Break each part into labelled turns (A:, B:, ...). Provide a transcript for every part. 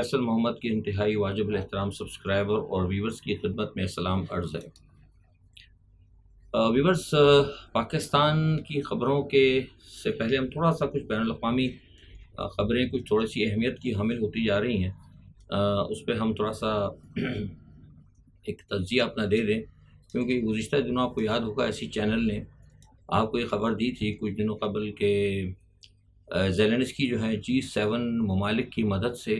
A: فیصل محمد کی انتہائی واجب الاحترام سبسکرائبر اور ویورز کی خدمت میں سلام عرض ہے۔ ویورز، پاکستان کی خبروں کے سے پہلے ہم تھوڑا سا کچھ بین الاقوامی خبریں کچھ تھوڑی سی اہمیت کی حامل ہوتی جا رہی ہیں، اس پہ ہم تھوڑا سا ایک تجزیہ اپنا دے دیں، کیونکہ گزشتہ دنوں آپ کو یاد ہوگا ایسی چینل نے آپ کو یہ خبر دی تھی کچھ دنوں قبل کہ زیلنسکی جو ہے G7 ممالک کی مدد سے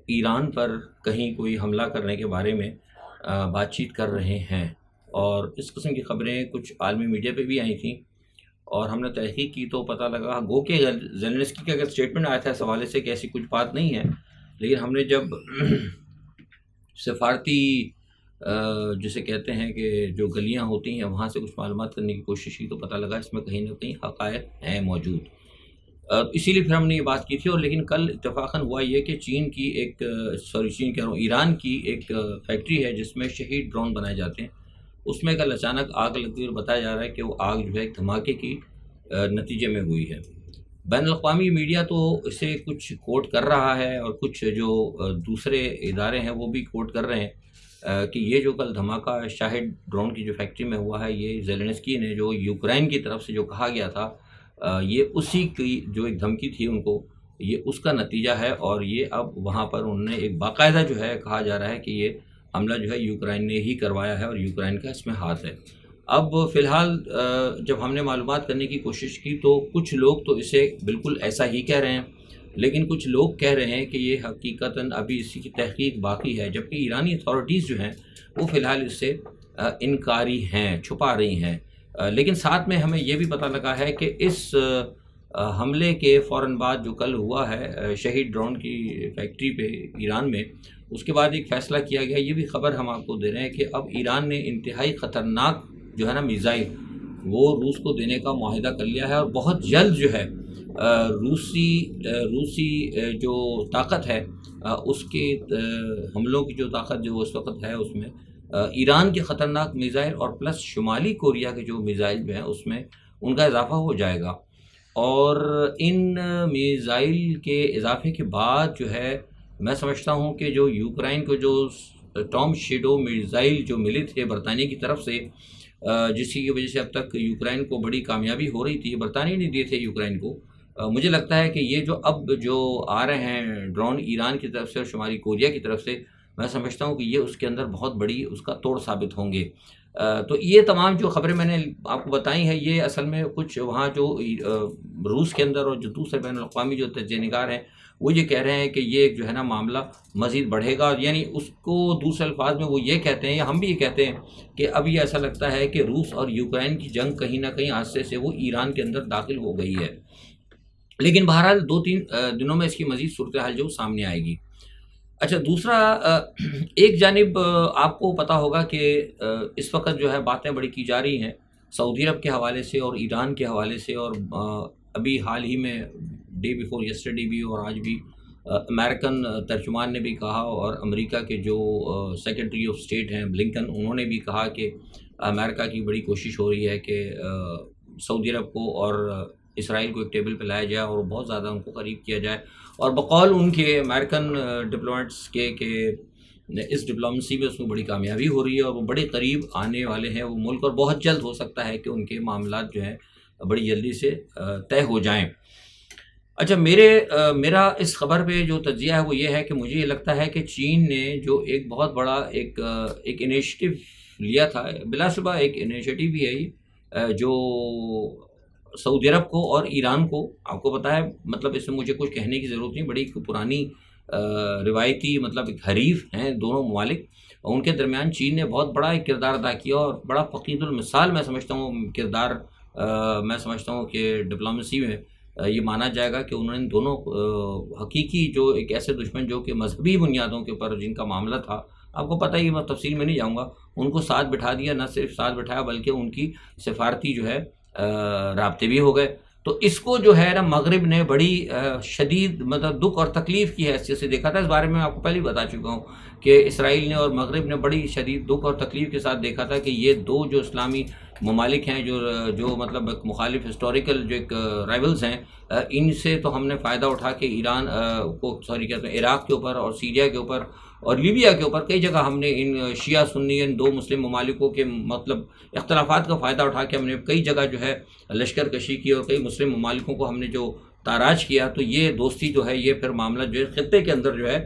A: ایران پر کہیں کوئی حملہ کرنے کے بارے میں بات چیت کر رہے ہیں، اور اس قسم کی خبریں کچھ عالمی میڈیا پہ بھی آئی تھیں، اور ہم نے تحقیق کی تو پتہ لگا گو کہ زیلنسکی کا اگر اسٹیٹمنٹ آیا تھا اس حوالے سے کہ ایسی کچھ بات نہیں ہے، لیکن ہم نے جب سفارتی جسے کہتے ہیں کہ جو گلیاں ہوتی ہیں وہاں سے کچھ معلومات کرنے کی کوشش کی تو پتہ لگا اس میں کہیں نہ کہیں حقائق ہیں موجود، اسی لیے پھر ہم نے یہ بات کی تھی۔ اور لیکن کل اتفاقاً ہوا یہ کہ چین کی ایک ایران کی ایک فیکٹری ہے جس میں شہید ڈرون بنائے جاتے ہیں، اس میں کل اچانک آگ لگی اور بتایا جا رہا ہے کہ وہ آگ جو ہے ایک دھماکے کی نتیجے میں ہوئی ہے۔ بین الاقوامی میڈیا تو اسے کچھ کوٹ کر رہا ہے، اور کچھ جو دوسرے ادارے ہیں وہ بھی کوٹ کر رہے ہیں کہ یہ جو کل دھماکہ شاہد ڈرون کی جو فیکٹری میں ہوا ہے، یہ زیلنسکی نے جو یوکرائن کی طرف سے جو کہا گیا تھا، یہ اسی کی جو ایک دھمکی تھی ان کو، یہ اس کا نتیجہ ہے، اور یہ اب وہاں پر انہوں نے ایک باقاعدہ جو ہے کہا جا رہا ہے کہ یہ حملہ جو ہے یوکرائن نے ہی کروایا ہے اور یوکرائن کا اس میں ہاتھ ہے۔ اب فی الحال جب ہم نے معلومات کرنے کی کوشش کی تو کچھ لوگ تو اسے بالکل ایسا ہی کہہ رہے ہیں، لیکن کچھ لوگ کہہ رہے ہیں کہ یہ حقیقتاً ابھی اسی کی تحقیق باقی ہے، جبکہ ایرانی اتھارٹیز جو ہیں وہ فی الحال اس سے انکاری ہیں، چھپا رہی ہیں۔ لیکن ساتھ میں ہمیں یہ بھی پتہ لگا ہے کہ اس حملے کے فوراً بعد جو کل ہوا ہے شہید ڈرون کی فیکٹری پہ ایران میں، اس کے بعد ایک فیصلہ کیا گیا۔ یہ بھی خبر ہم آپ کو دے رہے ہیں کہ اب ایران نے انتہائی خطرناک جو ہے نا میزائل وہ روس کو دینے کا معاہدہ کر لیا ہے، اور بہت جلد جو ہے روسی جو طاقت ہے اس کے حملوں کی جو طاقت جو اس وقت ہے اس میں ایران کے خطرناک میزائل اور پلس شمالی کوریا کے جو میزائل جو ہیں اس میں ان کا اضافہ ہو جائے گا، اور ان میزائل کے اضافے کے بعد جو ہے میں سمجھتا ہوں کہ جو یوکرائن کو جو ٹام شیڈو میزائل جو ملے تھے برطانیہ کی طرف سے، جس کی وجہ سے اب تک یوکرائن کو بڑی کامیابی ہو رہی تھی، برطانیہ نے دیے تھے یوکرائن کو، مجھے لگتا ہے کہ یہ جو اب جو آ رہے ہیں ڈرون ایران کی طرف سے اور شمالی کوریا کی طرف سے، میں سمجھتا ہوں کہ یہ اس کے اندر بہت بڑی اس کا توڑ ثابت ہوں گے۔ تو یہ تمام جو خبریں میں نے آپ کو بتائی ہیں، یہ اصل میں کچھ وہاں جو روس کے اندر اور جو دوسرے بین الاقوامی جو تجزیہ نگار ہیں وہ یہ کہہ رہے ہیں کہ یہ جو ہے نا معاملہ مزید بڑھے گا، یعنی اس کو دوسرے الفاظ میں وہ یہ کہتے ہیں، یا ہم بھی یہ کہتے ہیں کہ اب یہ ایسا لگتا ہے کہ روس اور یوکرائن کی جنگ کہیں نہ کہیں آہستہ سے وہ ایران کے اندر داخل ہو گئی ہے، لیکن بہرحال 2-3 دنوں میں اس کی مزید صورتحال جو سامنے آئے گی۔ اچھا، دوسرا ایک جانب آپ کو پتہ ہوگا کہ اس وقت جو ہے باتیں بڑی کی جا رہی ہیں سعودی عرب کے حوالے سے اور ایران کے حوالے سے، اور ابھی حال ہی میں ڈے بیفور یسٹرڈے بھی اور آج بھی امریکن ترجمان نے بھی کہا، اور امریکہ کے جو سیکرٹری آف اسٹیٹ ہیں بلنکن، انہوں نے بھی کہا کہ امریکہ کی بڑی کوشش ہو رہی ہے کہ سعودی عرب کو اور اسرائیل کو ایک ٹیبل پہ لایا جائے اور بہت زیادہ ان کو قریب کیا جائے، اور بقول ان کے امریکن ڈپلومیٹس کے کہ اس ڈپلومیسی میں اس میں بڑی کامیابی ہو رہی ہے اور وہ بڑے قریب آنے والے ہیں وہ ملک، اور بہت جلد ہو سکتا ہے کہ ان کے معاملات جو ہیں بڑی جلدی سے طے ہو جائیں۔ اچھا، میرا اس خبر پہ جو تجزیہ ہے وہ یہ ہے کہ مجھے یہ لگتا ہے کہ چین نے جو ایک بہت بڑا ایک انیشیٹو لیا تھا، بلا شبہ ایک انیشیٹو بھی ہے یہ، جو سعودی عرب کو اور ایران کو، آپ کو پتہ ہے مطلب اس میں مجھے کچھ کہنے کی ضرورت نہیں، بڑی پرانی روایتی مطلب حریف ہیں دونوں ممالک، اور ان کے درمیان چین نے بہت بڑا ایک کردار ادا کیا، اور بڑا فقید المثال میں سمجھتا ہوں کردار، میں سمجھتا ہوں کہ ڈپلومیسی میں یہ مانا جائے گا کہ انہوں نے دونوں حقیقی جو ایک ایسے دشمن جو کہ مذہبی بنیادوں کے اوپر جن کا معاملہ تھا، آپ کو پتہ ہی، میں تفصیل میں نہیں جاؤں گا، ان کو ساتھ بٹھا دیا، نہ صرف ساتھ بٹھایا بلکہ ان کی سفارتی جو ہے رابطے بھی ہو گئے۔ تو اس کو جو ہے نا مغرب نے بڑی شدید مطلب دکھ اور تکلیف کی حیثیت سے دیکھا تھا. اس بارے میں آپ کو پہلے ہی بتا چکا ہوں کہ اسرائیل نے اور مغرب نے بڑی شدید دکھ اور تکلیف کے ساتھ دیکھا تھا کہ یہ دو جو اسلامی ممالک ہیں جو مطلب ایک مخالف ہسٹوریکل جو ایک رائولز ہیں، ان سے تو ہم نے فائدہ اٹھا کے ایران کو کہتے ہیں عراق کے اوپر اور سیریا کے اوپر اور لیبیا کے اوپر کئی جگہ ہم نے ان شیعہ سنی ان دو مسلم ممالکوں کے مطلب اختلافات کا فائدہ اٹھا کے ہم نے کئی جگہ جو ہے لشکر کشی کی اور کئی مسلم ممالکوں کو ہم نے جو تاراج کیا. تو یہ دوستی جو ہے یہ پھر معاملہ جو ہے خطے کے اندر جو ہے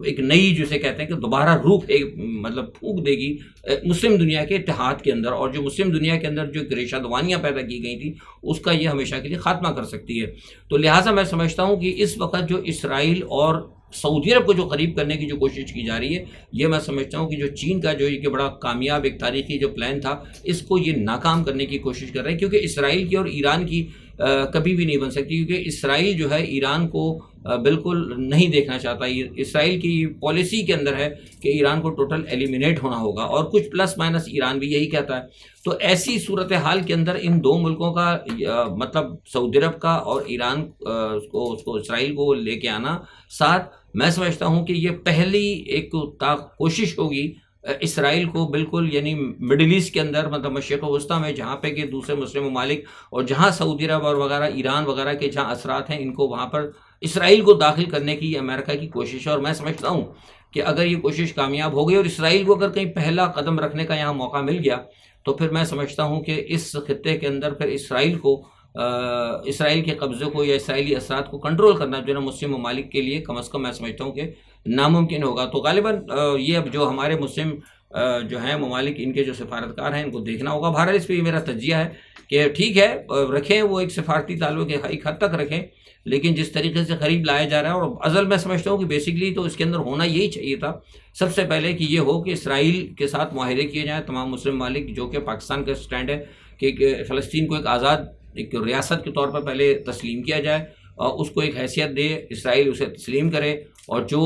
A: ایک نئی جسے کہتے ہیں کہ دوبارہ روح مطلب پھونک دے گی مسلم دنیا کے اتحاد کے اندر، اور جو مسلم دنیا کے اندر جو ریشہ دوانیاں پیدا کی گئی تھیں اس کا یہ ہمیشہ کے لیے خاتمہ کر سکتی ہے. تو لہٰذا میں سمجھتا ہوں کہ اس وقت جو اسرائیل اور سعودی عرب کو جو قریب کرنے کی جو کوشش کی جا رہی ہے، یہ میں سمجھتا ہوں کہ جو چین کا جو یہ بڑا کامیاب ایک تاریخی جو پلان تھا اس کو یہ ناکام کرنے کی کوشش کر رہے ہیں، کیونکہ اسرائیل کی اور ایران کی کبھی بھی نہیں بن سکتی، کیونکہ اسرائیل جو ہے ایران کو بالکل نہیں دیکھنا چاہتا. اسرائیل کی پالیسی کے اندر ہے کہ ایران کو ٹوٹل ایلیمینیٹ ہونا ہوگا، اور کچھ پلس مائنس ایران بھی یہی کہتا ہے. تو ایسی صورتحال کے اندر ان دو ملکوں کا مطلب سعودی عرب کا اور ایران اس کو اسرائیل کو لے کے آنا ساتھ، میں سمجھتا ہوں کہ یہ پہلی ایک کوشش ہوگی اسرائیل کو بالکل یعنی مڈل ایسٹ کے اندر مطلب مشرق وسطیٰ میں جہاں پہ کہ دوسرے مسلم ممالک اور جہاں سعودی عرب اور وغیرہ ایران وغیرہ کے جہاں اثرات ہیں ان کو وہاں پر اسرائیل کو داخل کرنے کی امریکہ کی کوشش ہے. اور میں سمجھتا ہوں کہ اگر یہ کوشش کامیاب ہو گئی اور اسرائیل کو اگر کہیں پہلا قدم رکھنے کا یہاں موقع مل گیا تو پھر میں سمجھتا ہوں کہ اس خطے کے اندر پھر اسرائیل کے قبضے کو یا اسرائیلی اثرات کو کنٹرول کرنا جو ہے نا مسلم ممالک کے لیے کم از کم میں سمجھتا ہوں کہ ناممکن ہوگا. تو غالباً یہ اب جو ہمارے مسلم جو ہیں ممالک ان کے جو سفارتکار ہیں ان کو دیکھنا ہوگا. بہرحال اس پہ یہ میرا تجزیہ ہے کہ ٹھیک ہے رکھیں وہ ایک سفارتی تعلق ایک حد تک رکھیں، لیکن جس طریقے سے قریب لایا جا رہا ہے، اور ازل میں سمجھتا ہوں کہ بیسیکلی تو اس کے اندر ہونا یہی چاہیے تھا سب سے پہلے کہ یہ ہو کہ اسرائیل کے ساتھ معاہدے کیے جائیں تمام مسلم ممالک، جو کہ پاکستان کا سٹینڈ ہے کہ فلسطین کو ایک آزاد ایک ریاست کے طور پر پہلے تسلیم کیا جائے اور اس کو ایک حیثیت دے، اسرائیل اسے تسلیم کرے اور جو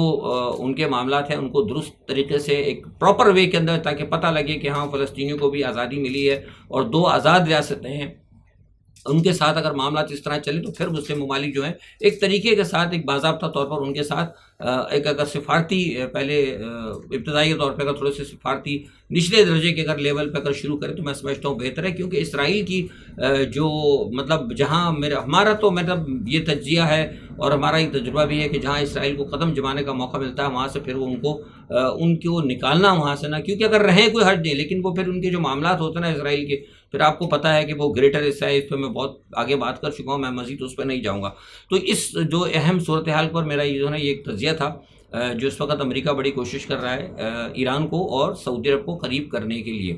A: ان کے معاملات ہیں ان کو درست طریقے سے ایک پراپر وے کے اندر تاکہ پتہ لگے کہ ہاں فلسطینیوں کو بھی آزادی ملی ہے اور دو آزاد ریاستیں ہیں، ان کے ساتھ اگر معاملات اس طرح چلے تو پھر مسلم ممالک جو ہیں ایک طریقے کے ساتھ ایک باضابطہ طور پر ان کے ساتھ ایک اگر سفارتی پہلے ابتدائی طور پہ اگر تھوڑے سے سفارتی نچلے درجے کے اگر لیول پہ اگر شروع کریں تو میں سمجھتا ہوں بہتر ہے، کیونکہ اسرائیل کی جو مطلب جہاں ہمارا تو مطلب یہ تجزیہ ہے اور ہمارا یہ تجربہ بھی ہے کہ جہاں اسرائیل کو قدم جمانے کا موقع ملتا ہے وہاں سے پھر وہ ان کو نکالنا وہاں سے نہ، کیونکہ اگر رہیں کوئی حرج نہیں، لیکن وہ پھر ان کے جو معاملات ہوتے ہیں نا اسرائیل کے، پھر آپ کو پتہ ہے کہ وہ گریٹر حصہ ہے، اس پہ میں بہت آگے بات کر چکا ہوں، میں مزید اس پہ نہیں جاؤں گا. تو اس جو اہم صورتحال پر میرا یہ جو ہے نا یہ ایک تجزیہ تھا جو اس وقت امریکہ بڑی کوشش کر رہا ہے ایران کو اور سعودی عرب کو قریب کرنے کے لیے.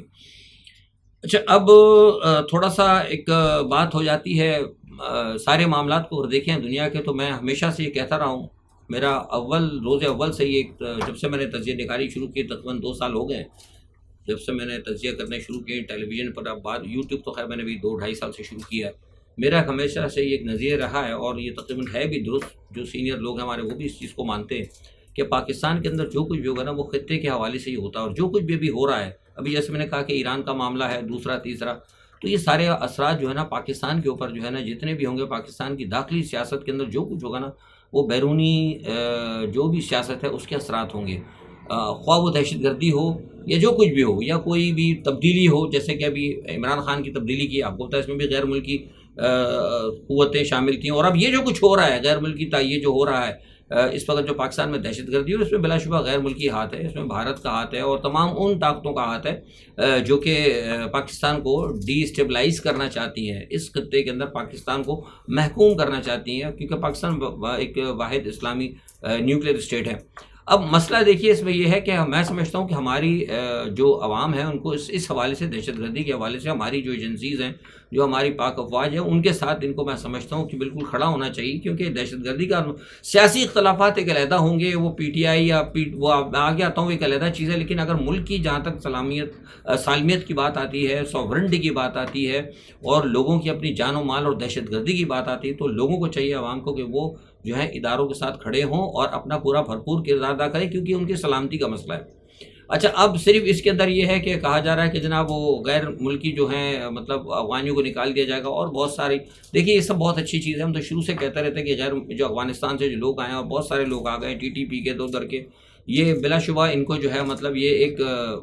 A: اچھا اب تھوڑا سا ایک بات ہو جاتی ہے سارے معاملات کو دیکھیں دنیا کے، تو میں ہمیشہ سے یہ کہتا رہا ہوں، میرا روز اول سے ہی جب سے میں نے تجزیہ نگاری شروع کی تقریباً 2 سال ہو گئے، جب سے میں نے تجزیہ کرنے شروع کیے ٹیلی ویژن پر، اب بعد یوٹیوب تو خیر میں نے بھی 2-2.5 سال سے شروع کیا ہے. میرا ہمیشہ سے یہ ایک نظریہ رہا ہے اور یہ تقریباً ہے بھی درست، جو سینئر لوگ ہیں ہمارے وہ بھی اس چیز کو مانتے ہیں کہ پاکستان کے اندر جو کچھ بھی ہوگا نا وہ خطے کے حوالے سے ہی ہوتا ہے، اور جو کچھ بھی ابھی ہو رہا ہے ابھی جیسے میں نے کہا کہ ایران کا معاملہ ہے دوسرا تیسرا، تو یہ سارے اثرات جو ہے نا پاکستان کے اوپر جو ہے نا جتنے بھی ہوں گے، پاکستان کی داخلی سیاست کے اندر جو کچھ ہوگا نا وہ بیرونی جو بھی سیاست ہے اس کے اثرات ہوں گے، خواہ وہ دہشت گردی ہو یا جو کچھ بھی ہو یا کوئی بھی تبدیلی ہو، جیسے کہ ابھی عمران خان کی تبدیلی کی آپ کو پتہ ہے، اس میں بھی غیر ملکی قوتیں شامل تھیں، اور اب یہ جو کچھ ہو رہا ہے غیر ملکی یہ جو ہو رہا ہے اس وقت جو پاکستان میں دہشت گردی ہے اس میں بلا شبہ غیر ملکی ہاتھ ہے، اس میں بھارت کا ہاتھ ہے اور تمام ان طاقتوں کا ہاتھ ہے جو کہ پاکستان کو ڈی اسٹیبلائز کرنا چاہتی ہیں، اس خطے کے اندر پاکستان کو محکوم کرنا چاہتی ہیں، کیونکہ پاکستان ایک واحد اسلامی نیوکلیئر اسٹیٹ ہے. اب مسئلہ دیکھیے اس میں یہ ہے کہ میں سمجھتا ہوں کہ ہماری جو عوام ہے ان کو اس حوالے سے دہشت گردی کے حوالے سے ہماری جو ایجنسیز ہیں، جو ہماری پاک افواج ہیں، ان کے ساتھ ان کو میں سمجھتا ہوں کہ بالکل کھڑا ہونا چاہیے، کیونکہ دہشت گردی کا سیاسی اختلافات ایک علیحدہ ہوں گے، وہ پی ٹی آئی یا وہ آگے آتا ہوں ایک علیحدہ چیز ہے، لیکن اگر ملک کی جہاں تک سالمیت کی بات آتی ہے، سوورنٹی کی بات آتی ہے اور لوگوں کی اپنی جان و مال اور دہشت گردی کی بات آتی ہے، تو لوگوں کو چاہیے عوام کو کہ وہ جو ہے اداروں کے ساتھ کھڑے ہوں اور اپنا پورا بھرپور کردار ادا کریں، کیونکہ ان کی سلامتی کا مسئلہ ہے. اچھا اب صرف اس کے اندر یہ ہے کہ کہا جا رہا ہے کہ جناب وہ غیر ملکی جو ہیں مطلب افغانیوں کو نکال دیا جائے گا اور بہت ساری، دیکھیے یہ سب بہت اچھی چیز ہے، ہم تو شروع سے کہتے رہتے ہیں کہ غیر جو افغانستان سے جو لوگ آئے ہیں اور بہت سارے لوگ آ گئے TTP کے ادھر کے، یہ بلا شبہ ان کو جو ہے مطلب یہ ایک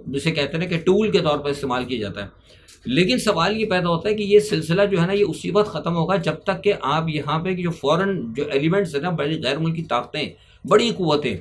A: جسے کہتے ہیں نا کہ ٹول کے طور پر استعمال کیا جاتا ہے، لیکن سوال یہ پیدا ہوتا ہے کہ یہ سلسلہ جو ہے نا یہ اسی وقت ختم ہوگا جب تک کہ آپ یہاں پہ جو فورن جو ایلیمنٹس ہیں نا، بڑی غیر ملکی طاقتیں، بڑی قوتیں،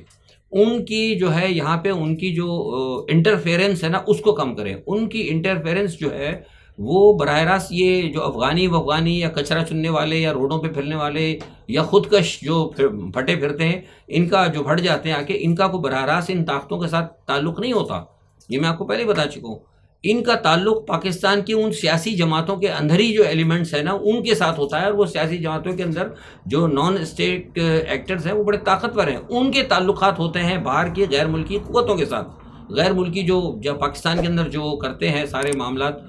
A: ان کی جو ہے یہاں پہ ان کی جو انٹرفیرنس ہے نا اس کو کم کریں۔ ان کی انٹرفیرنس جو ہے وہ براہ راست یہ جو افغانی یا کچرا چننے والے یا روڈوں پہ پھرنے والے یا خودکش جو پھٹے پھرتے ہیں، ان کا جو بھٹ جاتے ہیں آ کے، ان کا کوئی براہ راست ان طاقتوں کے ساتھ تعلق نہیں ہوتا، یہ میں آپ کو پہلے بتا چکا ہوں۔ ان کا تعلق پاکستان کی ان سیاسی جماعتوں کے اندر ہی جو ایلیمنٹس ہیں نا ان کے ساتھ ہوتا ہے، اور وہ سیاسی جماعتوں کے اندر جو نان اسٹیٹ ایکٹرز ہیں وہ بڑے طاقتور ہیں، ان کے تعلقات ہوتے ہیں باہر کی غیر ملکی قوتوں کے ساتھ۔ غیر ملکی جو پاکستان کے اندر جو کرتے ہیں سارے معاملات،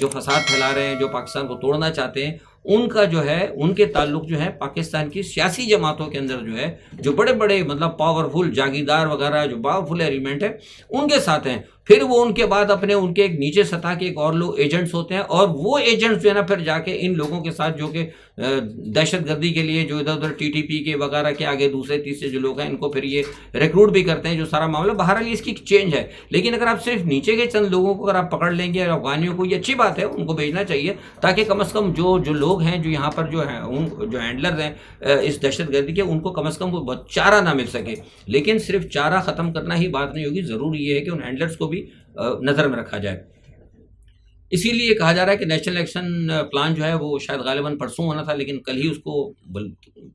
A: جو فساد پھیلا رہے ہیں، جو پاکستان کو توڑنا چاہتے ہیں، ان کا جو ہے ان کے تعلق جو ہے پاکستان کی سیاسی جماعتوں کے اندر جو ہے جو بڑے بڑے مطلب پاورفل جاگیردار وغیرہ جو پاورفل ایلیمنٹ ہے ان کے ساتھ ہیں۔ پھر وہ ان کے بعد اپنے ان کے ایک نیچے سطح کے ایک اور لوگ ایجنٹس ہوتے ہیں، اور وہ ایجنٹس جو ہے نا پھر جا کے ان لوگوں کے ساتھ جو کہ دہشت گردی کے لیے جو ادھر ادھر TTP کے وغیرہ کے آگے دوسرے تیسرے جو لوگ ہیں ان کو پھر یہ ریکروٹ بھی کرتے ہیں، جو سارا معاملہ بہرحال اس کی چینج ہے۔ لیکن اگر آپ صرف نیچے کے چند لوگوں کو اگر آپ پکڑ لیں گے اور افغانیوں کو، یہ اچھی بات ہے، ان کو بھیجنا چاہیے تاکہ کم از کم جو لوگ ہیں جو یہاں پر جو ہیں ان جو ہینڈلرز ہیں اس دہشت گردی کے، ان کو کم از کم وہ چارہ نہ مل سکے۔ لیکن صرف چارہ ختم کرنا ہی بات نہیں ہوگی، ضروری یہ ہے کہ ان ہینڈلرز کو بھی نظر میں رکھا جائے۔ اسی لیے کہا جا رہا ہے کہ نیشنل ایکشن پلان جو ہے وہ شاید غالباً پرسوں ہونا تھا، لیکن کل ہی اس کو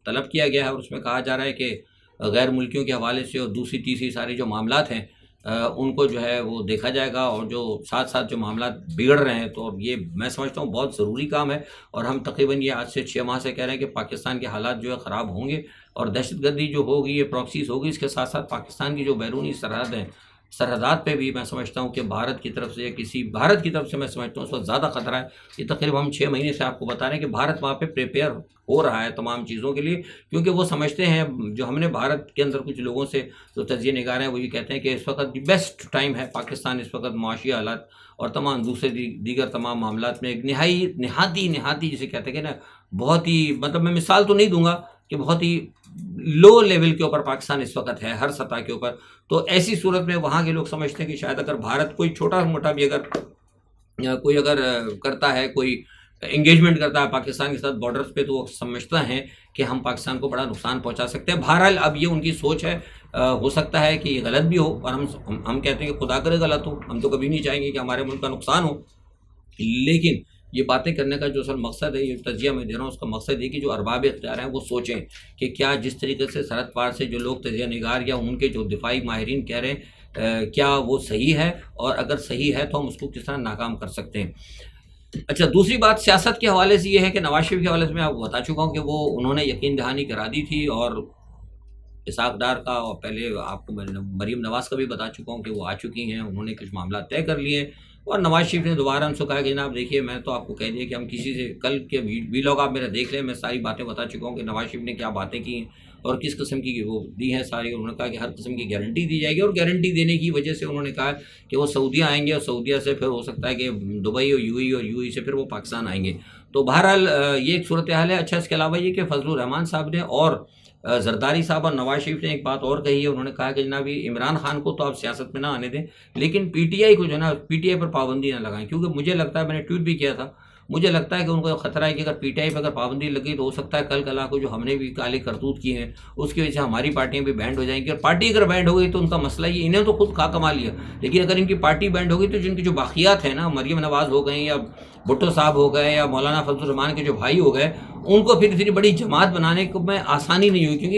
A: طلب کیا گیا ہے، اور اس میں کہا جا رہا ہے کہ غیر ملکیوں کے حوالے سے اور دوسری تیسری ساری جو معاملات ہیں ان کو جو ہے وہ دیکھا جائے گا، اور جو ساتھ ساتھ جو معاملات بگڑ رہے ہیں، تو یہ میں سمجھتا ہوں بہت ضروری کام ہے، اور ہم تقریباً یہ آج سے 6 ماہ سے کہہ رہے ہیں کہ پاکستان کے حالات جو ہے خراب ہوں گے، اور دہشت گردی جو ہوگی یہ پراکسیز ہوگی، اس کے ساتھ ساتھ پاکستان کی جو بیرونی سرحد ہیں، سرحدات پہ بھی میں سمجھتا ہوں کہ بھارت کی طرف سے یا کسی بھارت کی طرف سے میں سمجھتا ہوں اس وقت زیادہ خطرہ ہے۔ یہ تقریباً ہم 6 مہینے سے آپ کو بتا رہے ہیں کہ بھارت وہاں پہ پریپیئر ہو رہا ہے تمام چیزوں کے لیے، کیونکہ وہ سمجھتے ہیں، جو ہم نے بھارت کے اندر کچھ لوگوں سے جو تجزیہ نگار ہیں وہ یہ کہتے ہیں کہ اس وقت بیسٹ ٹائم ہے پاکستان، اس وقت معاشی حالات اور تمام دوسرے دیگر تمام معاملات میں ایک نہاتی جسے کہتے ہیں کہ نا بہت ہی مطلب میں مثال تو نہیں دوں گا کہ بہت ہی لو لیول کے اوپر پاکستان اس وقت ہے ہر سطح کے اوپر۔ تو ایسی صورت میں وہاں کے لوگ سمجھتے ہیں کہ شاید اگر بھارت کوئی چھوٹا موٹا بھی اگر کرتا ہے، کوئی انگیجمنٹ کرتا ہے پاکستان کے ساتھ بارڈرز پہ، تو وہ سمجھتا ہے کہ ہم پاکستان کو بڑا نقصان پہنچا سکتے ہیں۔ بہرحال اب یہ ان کی سوچ ہے، ہو سکتا ہے کہ یہ غلط بھی ہو، اور ہم کہتے ہیں کہ خدا کرے غلط ہو، ہم تو کبھی نہیں چاہیں گے کہ ہمارے ملک کا نقصان ہو، لیکن یہ باتیں کرنے کا جو اصل مقصد ہے، یہ تجزیہ میں دے رہا ہوں، اس کا مقصد یہ کہ جو ارباب اختیار ہیں وہ سوچیں کہ کیا جس طریقے سے سرحد پار سے جو لوگ تجزیہ نگار یا ان کے جو دفاعی ماہرین کہہ رہے ہیں کیا وہ صحیح ہے، اور اگر صحیح ہے تو ہم اس کو کس طرح ناکام کر سکتے ہیں۔ اچھا دوسری بات سیاست کے حوالے سے یہ ہے کہ نواز شریف کے حوالے سے میں آپ کو بتا چکا ہوں کہ وہ انہوں نے یقین دہانی کرا دی تھی، اور اسحاق ڈار کا، اور پہلے آپ کو مریم نواز کا بھی بتا چکا ہوں کہ وہ آ چکی ہیں، انہوں نے کچھ معاملات طے کر لیے، اور نواز شریف نے دوبارہ ہم سے کہا کہ جناب دیکھیے میں تو آپ کو کہہ دیا کہ ہم کسی سے، کل کے ویلاگ آپ میرا دیکھ لیں، میں ساری باتیں بتا چکا ہوں کہ نواز شریف نے کیا باتیں کی ہیں اور کس قسم کی وہ دی ہیں ساری، انہوں نے کہا کہ ہر قسم کی گارنٹی دی جائے گی، اور گارنٹی دینے کی وجہ سے انہوں نے کہا کہ وہ سعودیہ آئیں گے، اور سعودیہ سے پھر ہو سکتا ہے کہ دبئی اور یو اے سے پھر وہ پاکستان آئیں گے۔ تو بہرحال یہ ایک صورتحال ہے۔ اچھا اس کے علاوہ یہ کہ فضل الرحمان صاحب نے اور زرداری صاحب اور نواز شریف نے ایک بات اور کہی ہے، انہوں نے کہا کہ جناب عمران خان کو تو آپ سیاست میں نہ آنے دیں، لیکن PTI کو جو ہے نا PTI پر پابندی نہ لگائیں، کیونکہ مجھے لگتا ہے، میں نے ٹویٹ بھی کیا تھا، مجھے لگتا ہے کہ ان کو خطرہ ہے کہ اگر PTI پہ اگر پابندی لگی تو ہو سکتا ہے کل کلا کو جو ہم نے بھی کالے کرتوت کیے ہیں اس کی وجہ سے ہماری پارٹیاں بھی بینڈ ہو جائیں گی، اور پارٹی اگر بینڈ ہو گئی تو ان کا مسئلہ یہ، انہیں تو خود کھا کما لیا، لیکن اگر ان کی پارٹی بینڈ ہو گئی تو جن کی جو باقیات ہیں نا، مریم نواز ہو گئیں یا بھٹو صاحب ہو گئے یا مولانا فضل الرحمان کے جو بھائی ہو گئے، ان کو پھر اتنی بڑی جماعت بنانے کو میں آسانی نہیں ہوئی، کیونکہ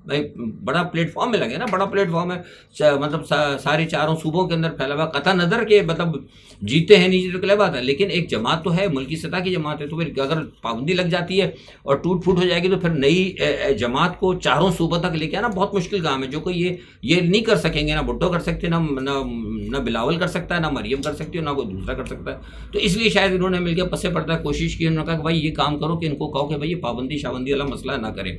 A: ایک بڑا پلیٹ فارم میں لگے نا، بڑا پلیٹ فارم ہے، مطلب سارے چاروں صوبوں کے اندر پھیلا ہوا، قطع نظر کے مطلب جیتے ہیں نہیں جیتے تو کیا بات ہے، لیکن ایک جماعت تو ہے، ملکی سطح کی جماعت ہے، تو پھر اگر پابندی لگ جاتی ہے اور ٹوٹ پھوٹ ہو جائے گی تو پھر نئی جماعت کو چاروں صوبوں تک لے کے آنا بہت مشکل کام ہے، جو کہ یہ نہیں کر سکیں گے، نہ بھٹو کر سکتے، نہ بلاول کر سکتا ہے، نہ مریم کر سکتی ہے، نہ کوئی دوسرا کر سکتا ہے۔ تو اس لیے شاید انہوں نے مل کے پسے پردہ کوشش کی، انہوں نے کہا کہ بھائی یہ کام کرو کہ ان کو کہو کہ بھائی یہ پابندی شابندی والا مسئلہ نہ کریں۔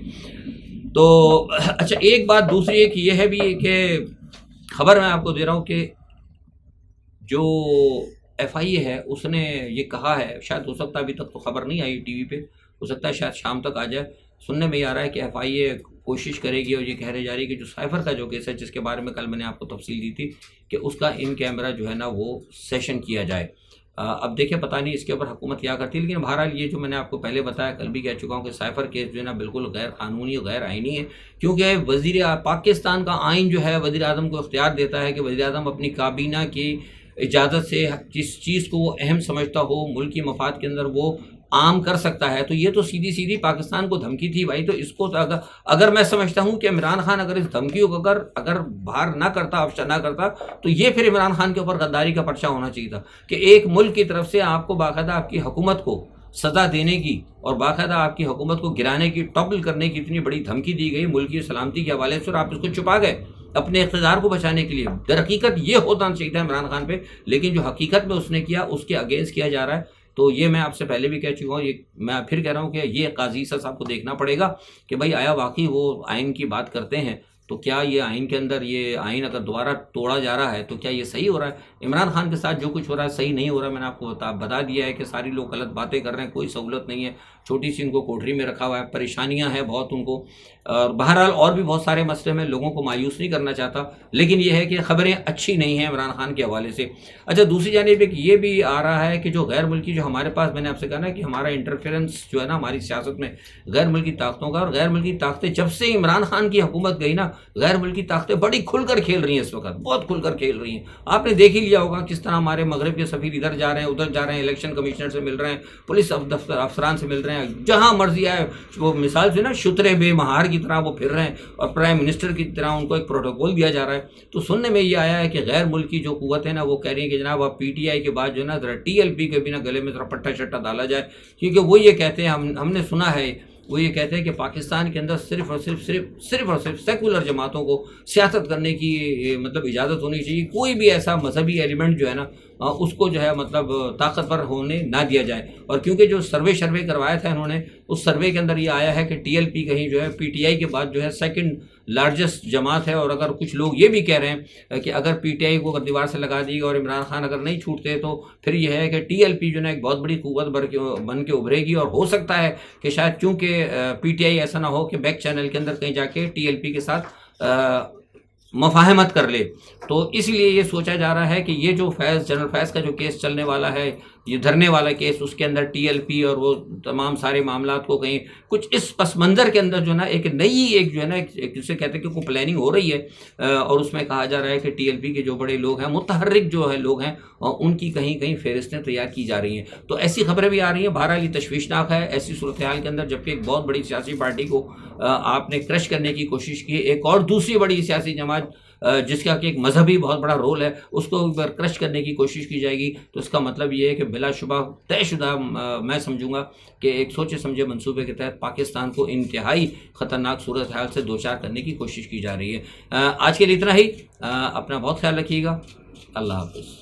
A: تو اچھا ایک بات دوسری ایک یہ ہے بھی کہ خبر میں آپ کو دے رہا ہوں کہ جو ایف آئی اے ہے اس نے یہ کہا ہے، شاید ہو سکتا ہے ابھی تک تو خبر نہیں آئی ٹی وی پہ، ہو سکتا ہے شاید شام تک آ جائے، سننے میں یہ آ رہا ہے کہ ایف آئی اے کوشش کرے گی اور یہ کہہ رہے جا رہی ہے کہ جو سائفر کا جو کیس ہے جس کے بارے میں کل میں نے آپ کو تفصیل دی تھی کہ اس کا ان کیمرہ جو ہے نا وہ سیشن کیا جائے۔ اب دیکھیں پتہ نہیں اس کے اوپر حکومت کیا کرتی ہے، لیکن بہرحال یہ جو میں نے آپ کو پہلے بتایا، کل بھی کہہ چکا ہوں کہ سائفر کیس جو ہے نا بالکل غیر قانونی اور غیر آئینی ہے، کیونکہ پاکستان کا آئین جو ہے وزیر اعظم کو اختیار دیتا ہے کہ وزیر اعظم اپنی کابینہ کی اجازت سے جس چیز کو وہ اہم سمجھتا ہو ملکی مفاد کے اندر وہ عام کر سکتا ہے۔ تو یہ تو سیدھی سیدھی پاکستان کو دھمکی تھی بھائی، تو اس کو تو اگر میں سمجھتا ہوں کہ عمران خان اگر اس دھمکیوں کو اگر باہر نہ کرتا، افشا نہ کرتا، تو یہ پھر عمران خان کے اوپر غداری کا پرچہ ہونا چاہیے تھا کہ ایک ملک کی طرف سے آپ کو باقاعدہ آپ کی حکومت کو سزا دینے کی اور باقاعدہ آپ کی حکومت کو گرانے کی، ٹاپل کرنے کی اتنی بڑی دھمکی دی گئی ملکی سلامتی کے حوالے سے، اور آپ اس کو چھپا گئے اپنے اقتدار کو بچانے کے لیے۔ در حقیقت یہ ہونا چاہیے تھا عمران خان پہ، لیکن جو حقیقت میں اس نے کیا اس کے اگینسٹ کیا جا رہا ہے۔ تو یہ میں آپ سے پہلے بھی کہہ چکا ہوں، یہ میں پھر کہہ رہا ہوں کہ یہ قاضی صاحب کو دیکھنا پڑے گا کہ بھائی آیا واقعی وہ آئین کی بات کرتے ہیں تو کیا یہ آئین کے اندر یہ آئین اگر دوبارہ توڑا جا رہا ہے تو کیا یہ صحیح ہو رہا ہے؟ عمران خان کے ساتھ جو کچھ ہو رہا ہے صحیح نہیں ہو رہا ہے، میں نے آپ کو بتا دیا ہے کہ ساری لوگ غلط باتیں کر رہے ہیں، کوئی سہولت نہیں ہے، چھوٹی سی ان کو کوٹری میں رکھا ہوا ہے، پریشانیاں ہیں بہت ان کو، اور بہرحال اور بھی بہت سارے مسئلے میں لوگوں کو مایوس نہیں کرنا چاہتا، لیکن یہ ہے کہ خبریں اچھی نہیں ہیں عمران خان کے حوالے سے۔ اچھا دوسری جانب ایک یہ بھی آ رہا ہے کہ جو غیر ملکی جو ہمارے پاس، میں نے آپ سے کہا نا کہ ہمارا انٹرفیرنس جو ہے نا ہماری سیاست میں غیر ملکی طاقتوں کا، اور غیر ملکی طاقتیں جب سے عمران خان کی حکومت گئی نا، غیر ملکی طاقتیں بڑی کھل کر کھیل رہی ہیں، اس وقت بہت کھل کر کھیل رہی ہیں۔ آپ نے دیکھ ہی لیا ہوگا کس طرح ہمارے مغرب کے سفیر ادھر جا رہے ہیں ادھر جا رہے ہیں، الیکشن کمشنر سے مل رہے ہیں، پولیس افسران سے مل رہے ہیں، جہاں مرضی آئے وہ مثال سے نا شترے بے مہار کی طرح وہ پھر رہے ہیں، اور پرائم منسٹر کی طرح ان کو ایک پروٹوکول دیا جا رہا ہے۔ تو سننے میں یہ آیا ہے کہ غیر ملکی جو قوت ہے نا وہ کہہ رہی ہے کہ جناب آپ پی ٹی آئی کے بعد جو ہے نا ذرا ٹی ایل پی کے بھی نا گلے میں ذرا پٹھا شٹا ڈالا جائے، کیونکہ وہ یہ کہتے ہیں، ہم نے سنا ہے، وہ یہ کہتے ہیں کہ پاکستان کے اندر صرف اور صرف سیکولر جماعتوں کو سیاست کرنے کی مطلب اجازت ہونی چاہیے، کوئی بھی ایسا مذہبی ایلیمنٹ جو ہے نا اس کو جو ہے مطلب طاقتور ہونے نہ دیا جائے۔ اور کیونکہ جو سروے کروایا تھا انہوں نے، اس سروے کے اندر یہ آیا ہے کہ ٹی ایل پی کہیں جو ہے پی ٹی آئی کے بعد جو ہے سیکنڈ لارجسٹ جماعت ہے، اور اگر کچھ لوگ یہ بھی کہہ رہے ہیں کہ اگر پی ٹی آئی کو اگر دیوار سے لگا دی گا اور عمران خان اگر نہیں چھوٹتے تو پھر یہ ہے کہ ٹی ایل پی جو ہے ایک بہت بڑی قوت بن کے ابھرے گی، اور ہو سکتا ہے کہ شاید چونکہ پی ٹی آئی ایسا نہ ہو کہ بیک چینل کے اندر کہیں جا کے ٹی ایل پی کے ساتھ مفاہمت کر لے۔ تو اس لیے یہ سوچا جا رہا ہے کہ یہ جو جنرل فیض کا جو کیس چلنے والا ہے، یہ دھرنے والا کیس، اس کے اندر ٹی ایل پی اور وہ تمام سارے معاملات کو کہیں کچھ اس پس منظر کے اندر جو ہے نا ایک نئی ایک جو ہے نا ایک جسے کہتے ہیں کہ کوئی پلاننگ ہو رہی ہے، اور اس میں کہا جا رہا ہے کہ ٹی ایل پی کے جو بڑے لوگ ہیں، متحرک جو ہے لوگ ہیں، ان کی کہیں فہرستیں تیار کی جا رہی ہیں۔ تو ایسی خبریں بھی آ رہی ہیں، بہرحال یہ تشویشناک ہے ایسی صورتحال کے اندر، جبکہ ایک بہت بڑی سیاسی پارٹی کو آپ نے کرش کرنے کی کوشش کی، ایک اور دوسری بڑی سیاسی جماعت جس کا کہ ایک مذہبی بہت بڑا رول ہے، اس کو کرش کرنے کی کوشش کی جائے گی، تو اس کا مطلب یہ ہے کہ بلا شبہ طے شدہ میں سمجھوں گا کہ ایک سوچے سمجھے منصوبے کے تحت پاکستان کو انتہائی خطرناک صورتحال سے دوچار کرنے کی کوشش کی جا رہی ہے۔ آج کے لیے اتنا ہی، اپنا بہت خیال رکھیے گا، اللہ حافظ۔